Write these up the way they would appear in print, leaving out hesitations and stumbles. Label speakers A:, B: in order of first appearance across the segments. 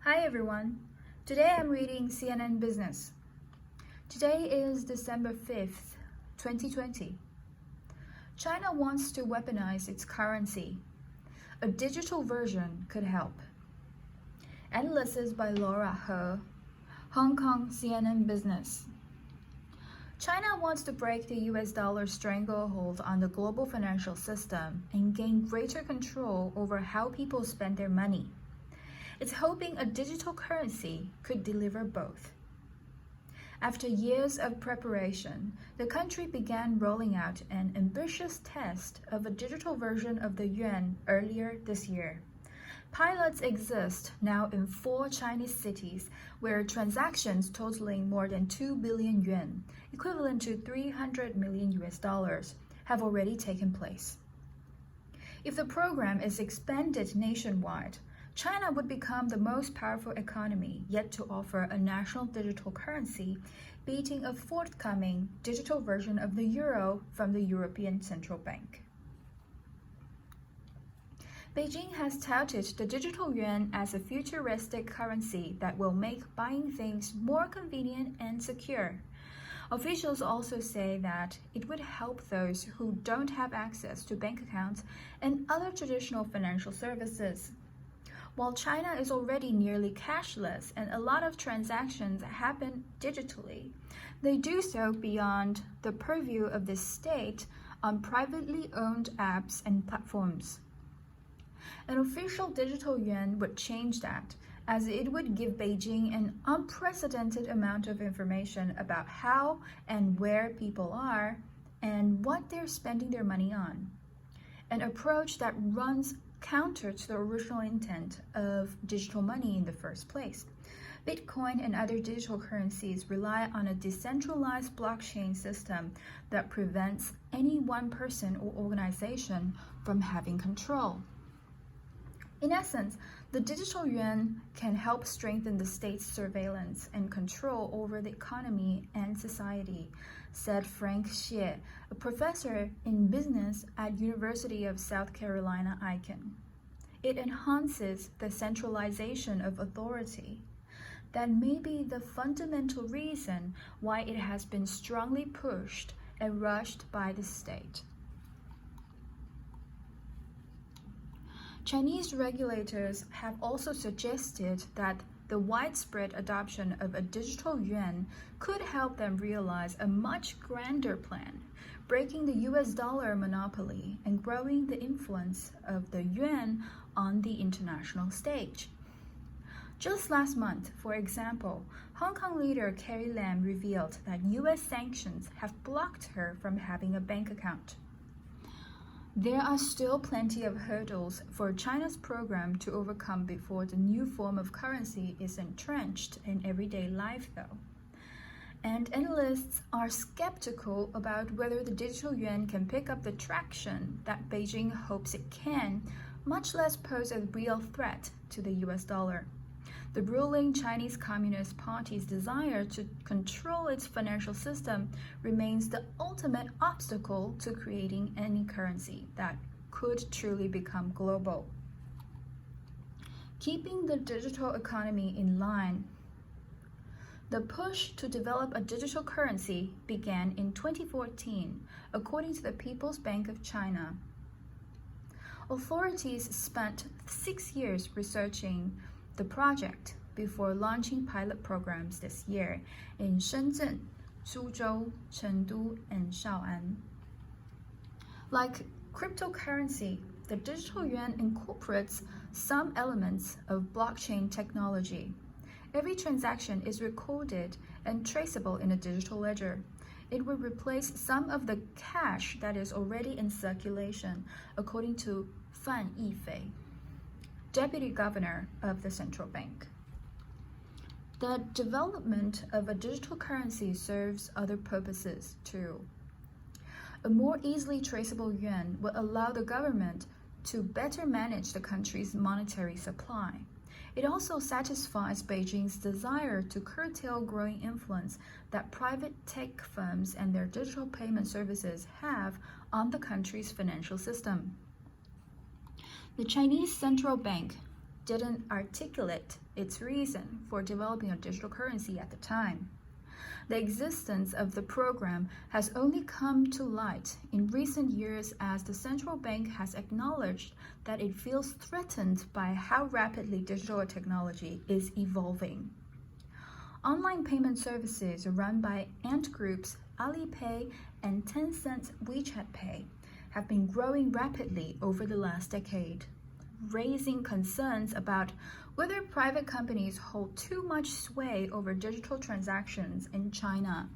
A: Hi everyone. Today I'm reading CNN Business. Today is December 5th, 2020. China wants to weaponize its currency. A digital version could help. Analysis by Laura He, Hong Kong CNN Business. China wants to break the US dollar stranglehold on the global financial system and gain greater control over how people spend their money. It's hoping a digital currency could deliver both. After years of preparation, the country began rolling out an ambitious test of a digital version of the yuan earlier this year. Pilots exist now in 4 Chinese cities where transactions totaling more than 2 billion yuan, equivalent to $300 million, have already taken place. If the program is expanded nationwide, China would become the most powerful economy yet to offer a national digital currency, beating a forthcoming digital version of the euro from the European Central Bank. Beijing has touted the digital yuan as a futuristic currency that will make buying things more convenient and secure. Officials also say that it would help those who don't have access to bank accounts and other traditional financial services. While China is already nearly cashless and a lot of transactions happen digitally, they do so beyond the purview of the state on privately owned apps and platforms. An official digital yuan would change that, as it would give Beijing an unprecedented amount of information about how and where people are and what they're spending their money on. An approach that runs counter to the original intent of digital money in the first place. Bitcoin and other digital currencies rely on a decentralized blockchain system that prevents any one person or organization from having control. In essence, the digital yuan can help strengthen the state's surveillance and control over the economy and society, said Frank Xie, a professor in business at University of South Carolina, Aiken. It enhances the centralization of authority. That may be the fundamental reason why it has been strongly pushed and rushed by the state. Chinese regulators have also suggested that the widespread adoption of a digital yuan could help them realize a much grander plan, breaking the US dollar monopoly and growing the influence of the yuan on the international stage. Just last month, for example, Hong Kong leader Carrie Lam revealed that US sanctions have blocked her from having a bank account. There are still plenty of hurdles for China's program to overcome before the new form of currency is entrenched in everyday life, though. And analysts are skeptical about whether the digital yuan can pick up the traction that Beijing hopes it can, much less pose a real threat to the US dollar. The ruling Chinese Communist Party's desire to control its financial system remains the ultimate obstacle to creating any currency that could truly become global. Keeping the digital economy in line, the push to develop a digital currency began in 2014, according to the People's Bank of China. Authorities spent 6 years researching the project before launching pilot programs this year in Shenzhen, Suzhou, Chengdu, and Shao'an. Like cryptocurrency, the digital yuan incorporates some elements of blockchain technology. Every transaction is recorded and traceable in a digital ledger. It will replace some of the cash that is already in circulation, according to Fan Yifei, Deputy Governor of the Central Bank. The development of a digital currency serves other purposes too. A more easily traceable yuan will allow the government to better manage the country's monetary supply. It also satisfies Beijing's desire to curtail growing influence that private tech firms and their digital payment services have on the country's financial system. The Chinese Central Bank didn't articulate its reason for developing a digital currency at the time. The existence of the program has only come to light in recent years as the central bank has acknowledged that it feels threatened by how rapidly digital technology is evolving. Online payment services run by Ant Group's Alipay and Tencent's WeChat Pay have been growing rapidly over the last decade, raising concerns about whether private companies hold too much sway over digital transactions in China.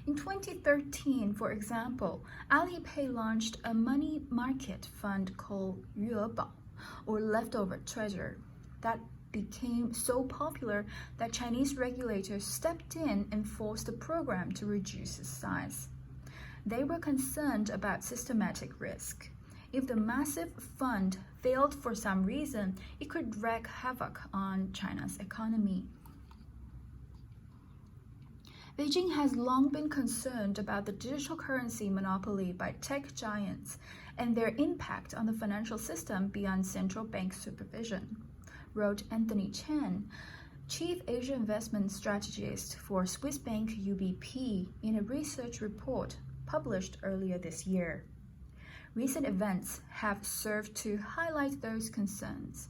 A: In 2013, for example, Alipay launched a money market fund called Yuebao, or leftover treasure, that became so popular that Chinese regulators stepped in and forced the program to reduce its size. They were concerned about systematic risk. If the massive fund failed for some reason, it could wreak havoc on China's economy. Beijing has long been concerned about the digital currency monopoly by tech giants and their impact on the financial system beyond central bank supervision, wrote Anthony Chen, Chief Asia Investment Strategist for Swiss bank UBP, in a research report published earlier this year. Recent events have served to highlight those concerns.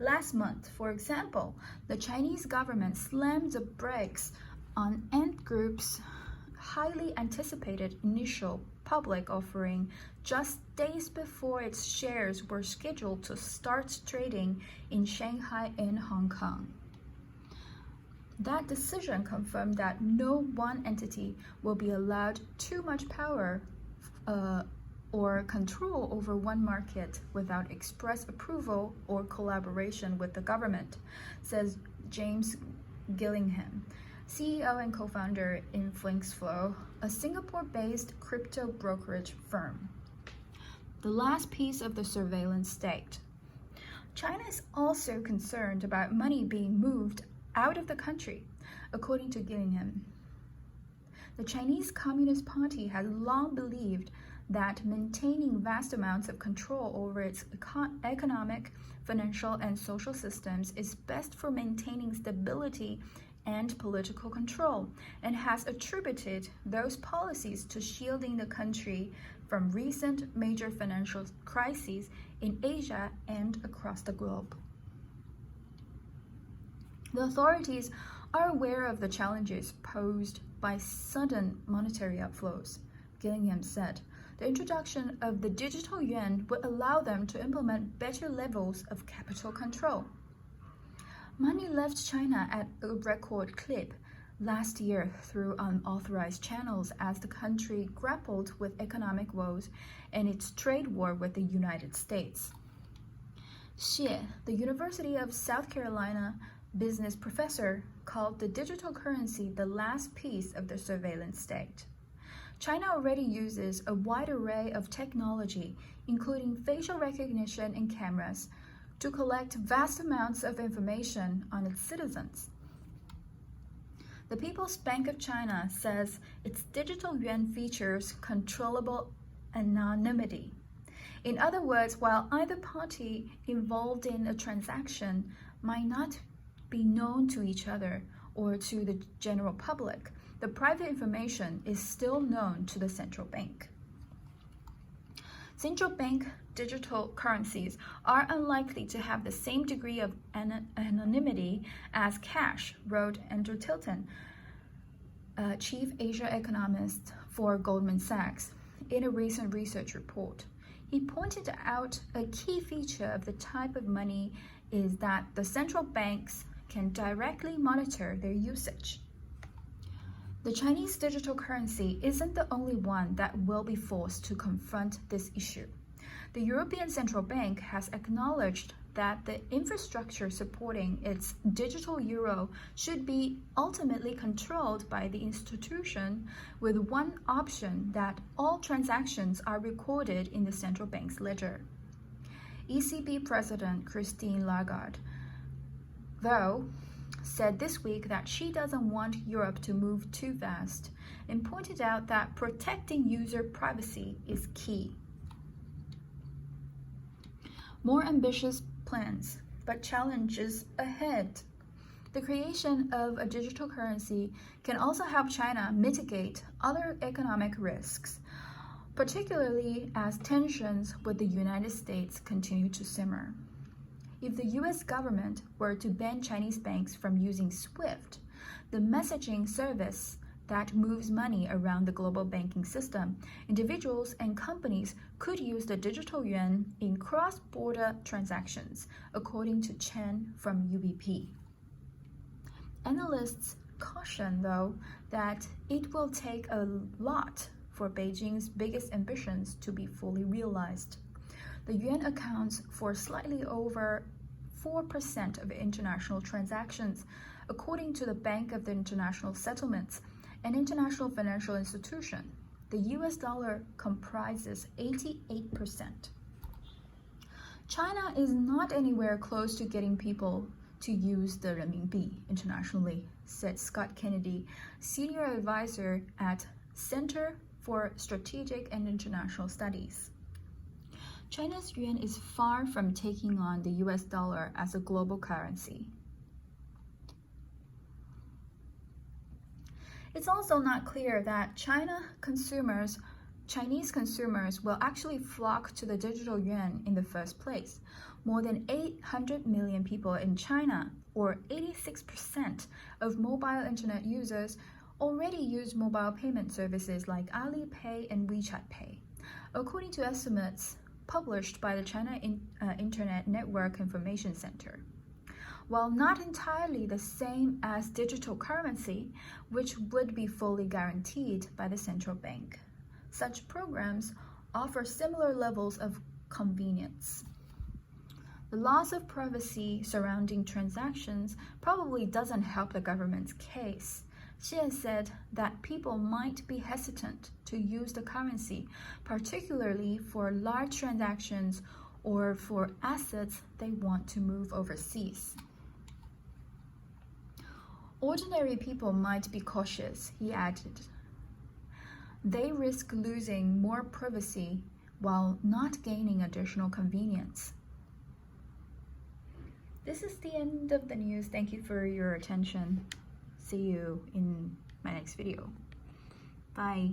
A: Last month, for example, the Chinese government slammed the brakes on Ant Group's highly anticipated initial public offering just days before its shares were scheduled to start trading in Shanghai and Hong Kong. That decision confirmed that no one entity will be allowed too much power or control over one market without express approval or collaboration with the government, says James Gillingham, CEO and co-founder in FlinksFlow, a Singapore-based crypto brokerage firm. The last piece of the surveillance state. China is also concerned about money being moved out of the country, according to Gillingham. The Chinese Communist Party has long believed that maintaining vast amounts of control over its economic, financial, and social systems is best for maintaining stability and political control, and has attributed those policies to shielding the country from recent major financial crises in Asia and across the globe. The authorities are aware of the challenges posed by sudden monetary outflows, Gillingham said. The introduction of the digital yuan would allow them to implement better levels of capital control. Money left China at a record clip last year through unauthorized channels as the country grappled with economic woes and its trade war with the United States. Xie, the University of South Carolina business professor, called the digital currency the last piece of the surveillance state. China already uses a wide array of technology, including facial recognition and cameras, to collect vast amounts of information on its citizens. The People's Bank of China says its digital yuan features controllable anonymity. In other words, while either party involved in a transaction might not be known to each other or to the general public, the private information is still known to the central bank. Central bank digital currencies are unlikely to have the same degree of anonymity as cash, wrote Andrew Tilton, chief Asia economist for Goldman Sachs, in a recent research report. He pointed out a key feature of the type of money is that the central banks can directly monitor their usage. The Chinese digital currency isn't the only one that will be forced to confront this issue. The European Central Bank has acknowledged that the infrastructure supporting its digital euro should be ultimately controlled by the institution, with one option that all transactions are recorded in the central bank's ledger. ECB President Christine Lagarde, though, said this week that she doesn't want Europe to move too fast and pointed out that protecting user privacy is key. More ambitious plans, but challenges ahead. The creation of a digital currency can also help China mitigate other economic risks, particularly as tensions with the United States continue to simmer. If the US government were to ban Chinese banks from using SWIFT, the messaging service that moves money around the global banking system, individuals and companies could use the digital yuan in cross-border transactions, according to Chen from UBP. Analysts caution, though, that it will take a lot for Beijing's biggest ambitions to be fully realized. The yuan accounts for slightly over 4% of international transactions, according to the Bank of the International Settlements, an international financial institution. The US dollar comprises 88%. China is not anywhere close to getting people to use the renminbi internationally, said Scott Kennedy, senior advisor at Center for Strategic and International Studies. China's yuan is far from taking on the US dollar as a global currency. It's also not clear that Chinese consumers will actually flock to the digital yuan in the first place. More than 800 million people in China, or 86% of mobile internet users, already use mobile payment services like Alipay and WeChat Pay. According to estimates published by the China Internet Network Information Center. While not entirely the same as digital currency, which would be fully guaranteed by the central bank, such programs offer similar levels of convenience. The loss of privacy surrounding transactions probably doesn't help the government's case. She has said that people might be hesitant to use the currency, particularly for large transactions or for assets they want to move overseas. Ordinary people might be cautious, he added. They risk losing more privacy while not gaining additional convenience. This is the end of the news. Thank you for your attention. See you in my next video. Bye.